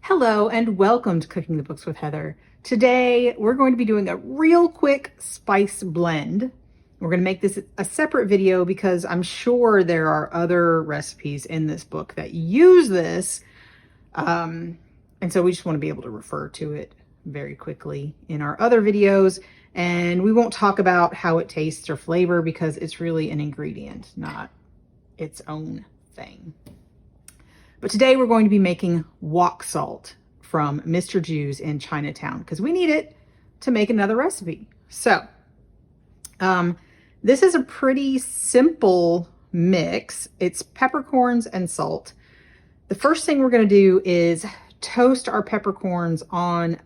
Hello and welcome to Cooking the Books with Heather. Today we're going to be doing a real quick spice blend. We're going to make this a separate video because I'm sure there are other recipes in this book that use this. And so we just want to be able to refer to it very quickly in our other videos. And we won't talk about how it tastes or flavor because it's really an ingredient, not its own thing. But today we're going to be making wok salt from Mr. Jew's in Chinatown because we need it to make another recipe. So this is a pretty simple mix. It's peppercorns and salt. The first thing we're going to do is toast our peppercorns on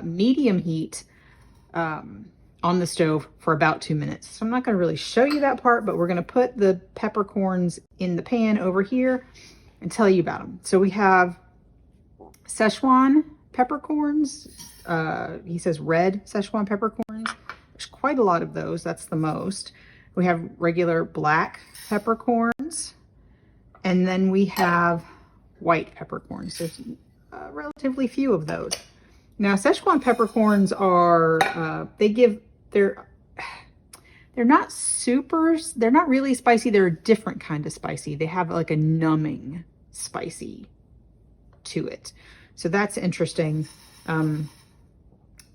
medium heat on the stove for about 2 minutes. So I'm not going to really show you that part, but we're going to put the peppercorns in the pan over here and tell you about them. So we have Szechuan peppercorns. He says red Szechuan peppercorns. There's quite a lot of those. That's the most. We have regular black peppercorns. And then we have white peppercorns. There's relatively few of those. Now, Szechuan peppercorns are, they're not really spicy. They're a different kind of spicy. They have like a numbing spicy to it. So that's interesting. And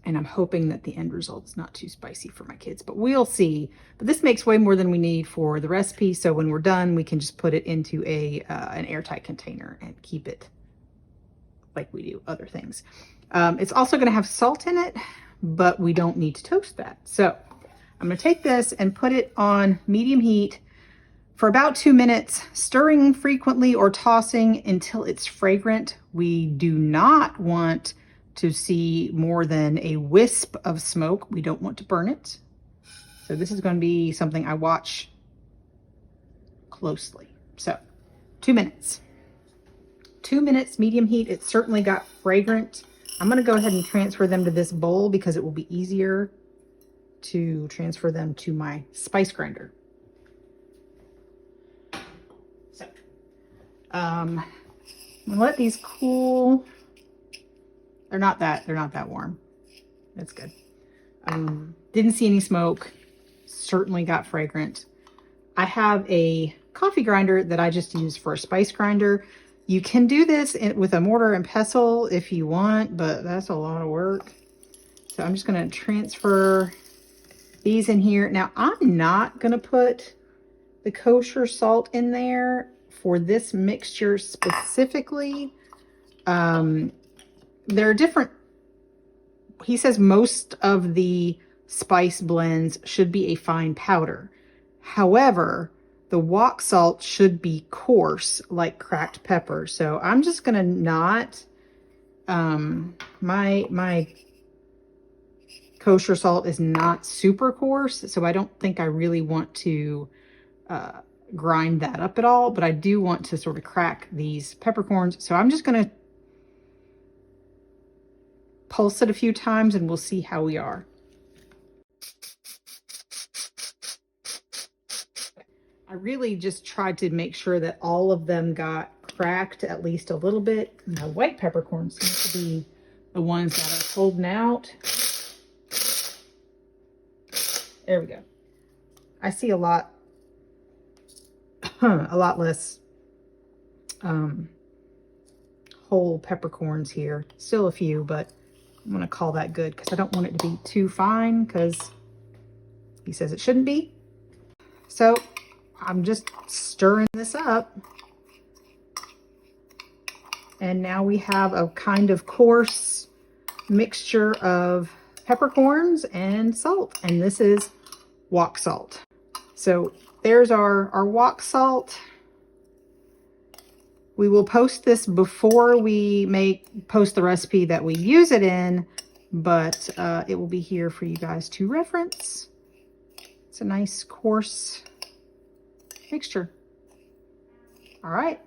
I'm hoping that the end result is not too spicy for my kids, but we'll see. But this makes way more than we need for the recipe. So when we're done, we can just put it into an airtight container and keep it like we do other things. It's also going to have salt in it, but we don't need to toast that. So I'm going to take this and put it on medium heat for about 2 minutes, stirring frequently or tossing until it's fragrant. We do not want to see more than a wisp of smoke. We don't want to burn it. So this is going to be something I watch closely. So 2 minutes. 2 minutes, medium heat. It certainly got fragrant. I'm going to go ahead and transfer them to this bowl because it will be easier to transfer them to my spice grinder. So, I'm gonna let these cool. They're not that warm. That's good. Didn't see any smoke. Certainly got fragrant. I have a coffee grinder that I just use for a spice grinder. You can do this with a mortar and pestle if you want, but that's a lot of work. So I'm just going to transfer these in here. Now, I'm not going to put the kosher salt in there for this mixture specifically. There are different, he says most of the spice blends should be a fine powder. However, the wok salt should be coarse like cracked pepper. So I'm just going to not, my kosher salt is not super coarse, so I don't think I really want to grind that up at all, but I do want to sort of crack these peppercorns. So I'm just going to pulse it a few times and we'll see how we are. I really just tried to make sure that all of them got cracked at least a little bit. And the white peppercorns seem to be the ones that are holding out. There we go. I see a lot less whole peppercorns here. Still a few, but I'm going to call that good because I don't want it to be too fine because he says it shouldn't be. So I'm just stirring this up. And now we have a kind of coarse mixture of peppercorns and salt, and this is wok salt. So there's our wok salt. We will post this before we post the recipe that we use it in, but it will be here for you guys to reference. It's a nice coarse mixture. All right.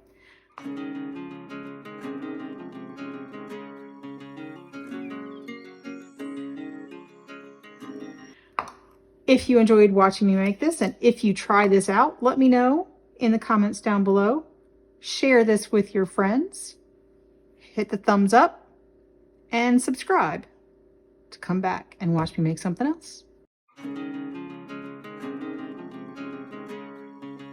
If you enjoyed watching me make this, and if you try this out, let me know in the comments down below. Share this with your friends. Hit the thumbs up. and subscribe to come back and watch me make something else.